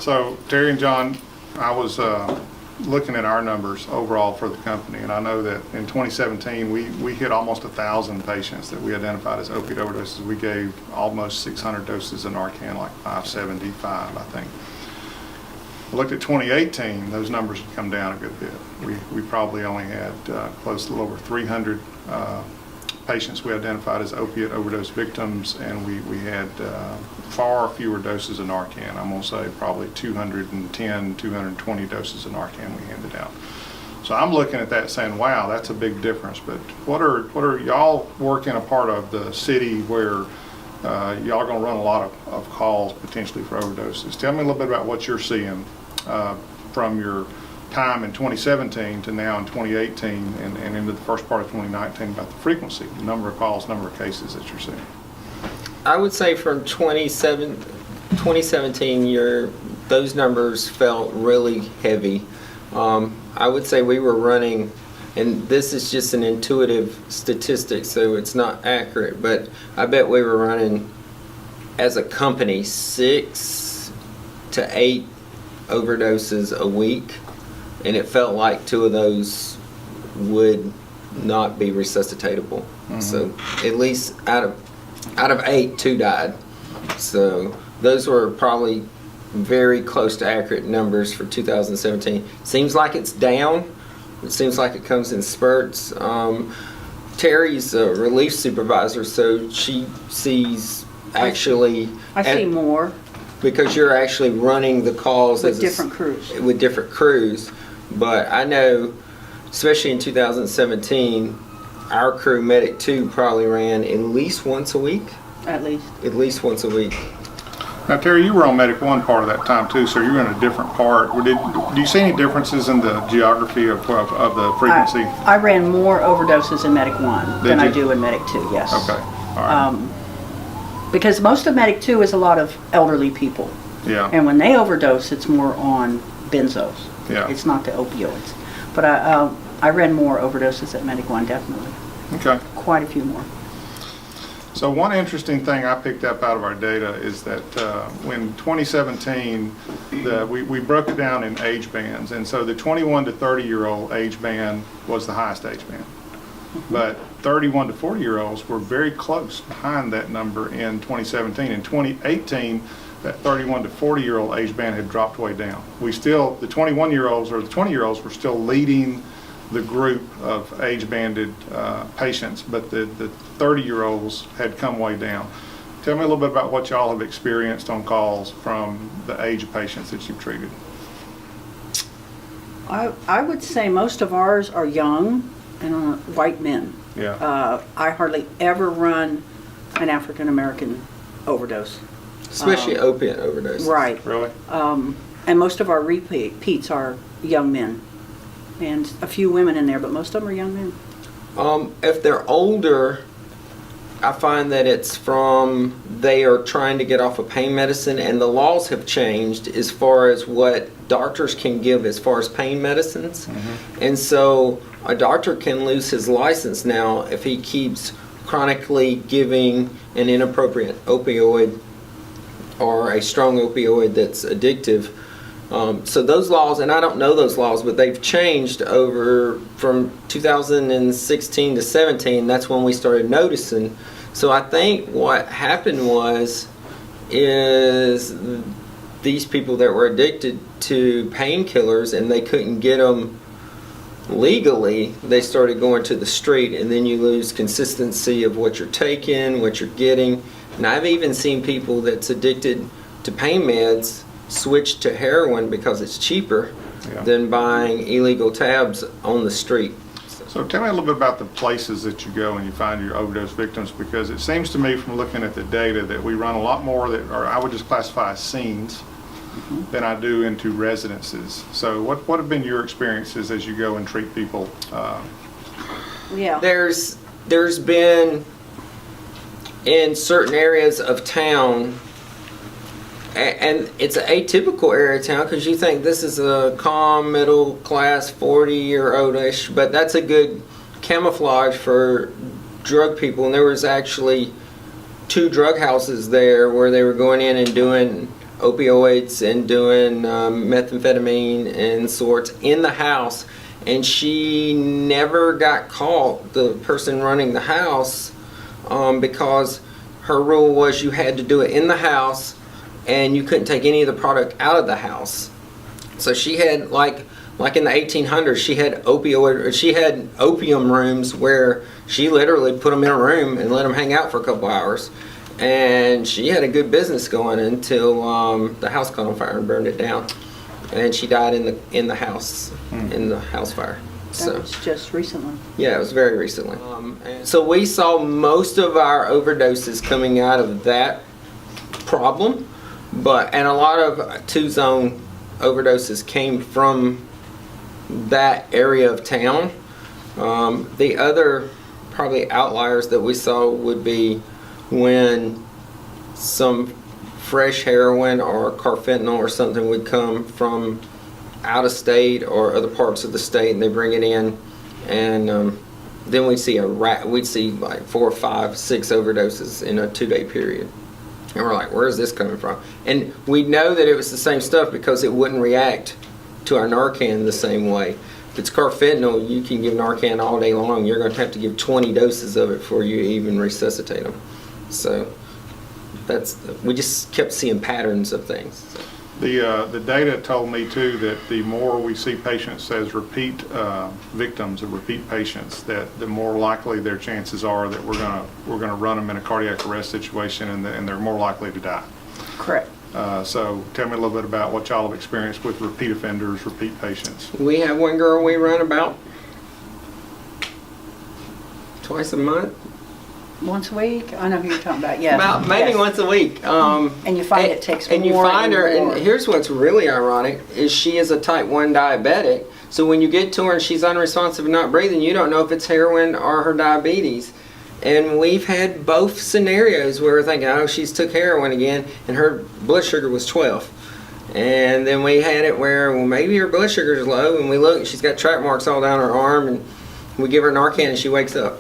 So Terry and John, I was looking at our numbers overall for the company, and I know that in 2017 we hit almost 1,000 patients that we identified as opiate overdoses. We gave almost 600 doses of Narcan, like 575, I think. I looked at 2018, those numbers had come down a good bit. We probably only had close to a little over 300 patients we identified as opiate overdose victims, and we had far fewer doses of Narcan. I'm going to say probably 210, 220 doses of Narcan we handed out. So I'm looking at that saying, wow, that's a big difference. But what are y'all working a part of the city where y'all going to run a lot of calls potentially for overdoses? Tell me a little bit about what you're seeing from your time in 2017 to now in 2018 and into the first part of 2019 about the frequency, the number of calls, number of cases that you're seeing. I would say from 2017, those numbers felt really heavy. I would say we were running, and this is just an intuitive statistic, so it's not accurate, but I bet we were running, as a company, 6 to 8 overdoses a week, and it felt like 2 of those would not be resuscitatable. Mm-hmm. So at least out of 8, 2 died. So those were probably very close to accurate numbers for 2017. Seems like it's down. It seems like it comes in spurts. Terry's a relief supervisor, so she sees actually... I see more. Because you're actually running the calls with different crews. With different crews. But I know, especially in 2017, our crew, Medic 2, probably ran at least once a week. At least. At least once a week. Now, Terry, you were on Medic 1 part of that time, too, so you were in a different part. Do you see any differences in the geography of the frequency? I ran more overdoses in Medic 1 than I do in Medic 2, yes. Okay, all right. Because most of Medic 2 is a lot of elderly people. Yeah. And when they overdose, it's more on benzos. Yeah. It's not the opioids. But I ran more overdoses at Medic 1, definitely. Okay. Quite a few more. So one interesting thing I picked up out of our data is that when 2017, we broke it down in age bands, and so the 21 to 30-year-old age band was the highest age band. But 31 to 40-year-olds were very close behind that number in 2017. In 2018, that 31 to 40-year-old age band had dropped way down. The 21-year-olds or the 20-year-olds were still leading the group of age-banded patients, but the 30-year-olds had come way down. Tell me a little bit about what y'all have experienced on calls from the age of patients that you've treated. I would say most of ours are young and white men. Yeah. I hardly ever run an African-American overdose. Especially opiate overdose. Right. Really? And most of our repeats are young men. And a few women in there, but most of them are young men. If they're older, I find that it's from they are trying to get off of pain medicine, and the laws have changed as far as what doctors can give as far as pain medicines. Mm-hmm. And so a doctor can lose his license now if he keeps chronically giving an inappropriate opioid or a strong opioid that's addictive. So those laws, and I don't know those laws, but they've changed over from 2016 to 17. That's when we started noticing. So I think what happened is these people that were addicted to painkillers and they couldn't get them legally, they started going to the street, and then you lose consistency of what you're taking, what you're getting. And I've even seen people that's addicted to pain meds switch to heroin because it's cheaper than buying illegal tabs on the street. So tell me a little bit about the places that you go and you find your overdose victims, because it seems to me from looking at the data that we run a lot more that are, I would just classify as scenes, than I do into residences. So what have been your experiences as you go and treat people? Yeah. There's been in certain areas of town, and it's an atypical area of town because you think this is a calm, middle class, 40-year-old-ish, but that's a good camouflage for drug people. And there was actually 2 drug houses there where they were going in and doing opioids and doing methamphetamine and sorts in the house, and she never got caught, the person running the house, because her rule was you had to do it in the house and you couldn't take any of the product out of the house. So she had, like in the 1800s, she had opium rooms where she literally put them in a room and let them hang out for a couple hours. And she had a good business going until the house caught on fire and burned it down. And she died in the house, in the house fire. That was just recently. Yeah, it was very recently. So we saw most of our overdoses coming out of that problem, and a lot of two-zone overdoses came from that area of town. The other probably outliers that we saw would be when some fresh heroin or carfentanil or something would come from out of state or other parts of the state, and they bring it in, and then we'd see like 4, 5, 6 overdoses in a 2-day period. And we're like, where's this coming from? And we know that it was the same stuff because it wouldn't react to our Narcan the same way. If it's carfentanil, you can give Narcan all day long. You're going to have to give 20 doses of it before you even resuscitate them. So we just kept seeing patterns of things. The data told me too that the more we see patients as repeat victims or repeat patients, that the more likely their chances are that we're gonna run them in a cardiac arrest situation, and they're more likely to die. Correct. So tell me a little bit about what y'all have experienced with repeat offenders, repeat patients. We have one girl we run about twice a month. Once a week? I know who you're talking about, yes. About maybe Yes. once a week. And you find it takes and you more find and her, more. and here's what's really ironic, is she is a type 1 diabetic, so when you get to her and she's unresponsive and not breathing, you don't know if it's heroin or her diabetes. And we've had both scenarios where we're thinking, oh, she's took heroin again, and her blood sugar was 12. And then we had it where, well, maybe her blood sugar is low, and we look, and she's got track marks all down her arm, and we give her Narcan and she wakes up.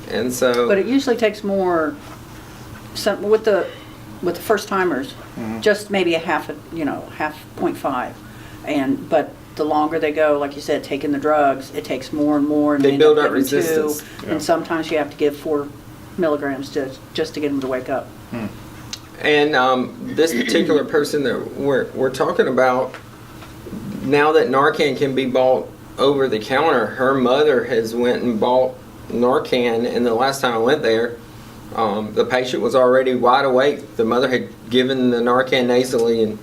And so, But it usually takes more, with the first timers, just maybe half 0.5. But the longer they go, like you said, taking the drugs, it takes more and more. And They end build up giving resistance. 2, Yeah. And sometimes you have to give 4 milligrams just to get them to wake up. and this particular person that we're talking about, now that Narcan can be bought over the counter, her mother has went and bought Narcan, and the last time I went there, the patient was already wide awake. The mother had given the Narcan nasally and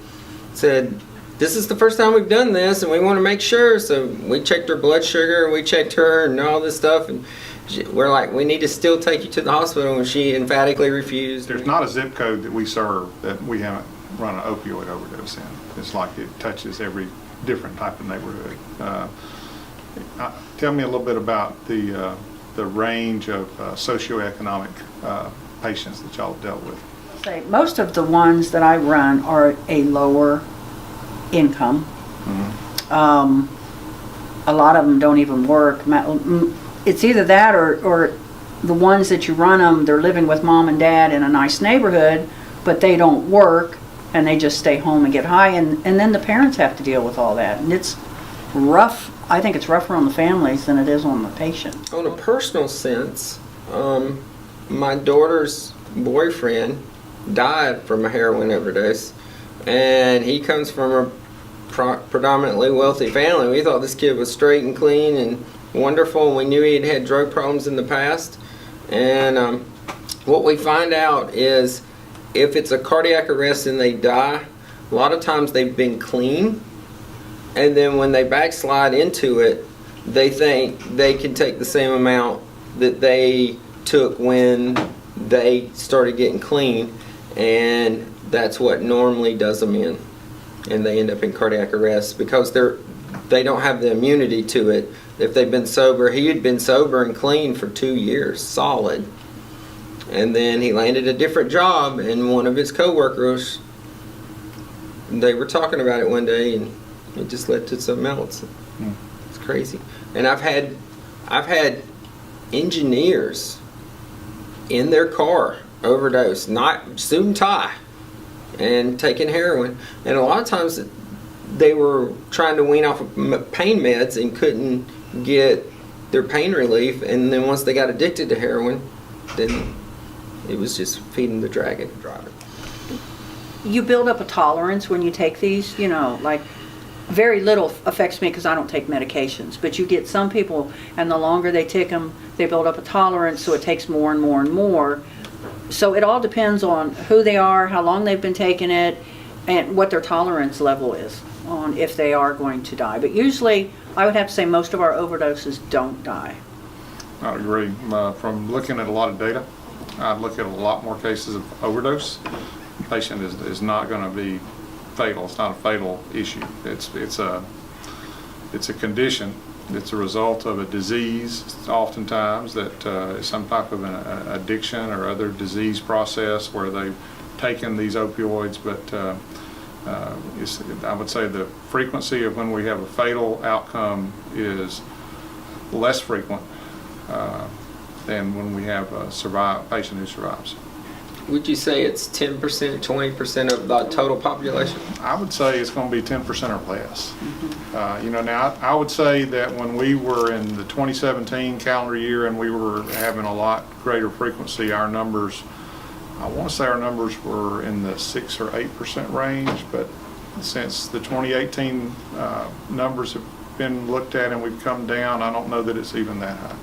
said, this is the first time we've done this and we want to make sure. So we checked her blood sugar, we checked her and all this stuff, and we're like, we need to still take you to the hospital, and she emphatically refused. There's not a zip code that we serve that we haven't run an opioid overdose in. It's like it touches every different type of neighborhood. Tell me a little bit about the range of socioeconomic patients that y'all have dealt with. Say, most of the ones that I run are a lower income. A lot of them don't even work. It's either that or the ones that you run them, they're living with mom and dad in a nice neighborhood, but they don't work and they just stay home and get high, and then the parents have to deal with all that. And it's rough. I think it's rougher on the families than it is on the patient. On a personal sense, my daughter's boyfriend died from a heroin overdose, and he comes from a predominantly wealthy family. We thought this kid was straight and clean and wonderful, and we knew he had had drug problems in the past. And what we find out is if it's a cardiac arrest and they die, a lot of times they've been clean, and then when they backslide into it, they think they can take the same amount that they took when they started getting clean, and that's what normally does them in, and they end up in cardiac arrest because they don't have the immunity to it. If they've been sober, he had been sober and clean for 2 years solid, and then he landed a different job, and one of his coworkers, they were talking about it one day, and it just led to something else. It's crazy. And I've had engineers in their car overdose, not suit and tie, and taking heroin. And a lot of times they were trying to wean off of pain meds and couldn't get their pain relief. And then once they got addicted to heroin, then it was just feeding the dragon. You build up a tolerance when you take these, you know, like very little affects me because I don't take medications, but you get some people, and the longer they take them, they build up a tolerance, so it takes more and more and more. So it all depends on who they are, how long they've been taking it, and what their tolerance level is on if they are going to die. But usually, I would have to say most of our overdoses don't die. I would agree. From looking at a lot of data, I'd look at a lot more cases of overdose. The patient is not going to be fatal. It's not a fatal issue. It's a condition. It's a result of a disease, oftentimes, that is some type of an addiction or other disease process where they've taken these opioids. But I would say the frequency of when we have a fatal outcome is less frequent than when we have a patient who survives. Would you say it's 10%, 20% of the total population? I would say it's going to be 10% or less. You know, now I would say that when we were in the 2017 calendar year and we were having a lot greater frequency, our numbers, I want to say our numbers were in the 6 or 8% range, but since the 2018 numbers have been looked at and we've come down, I don't know that it's even that high.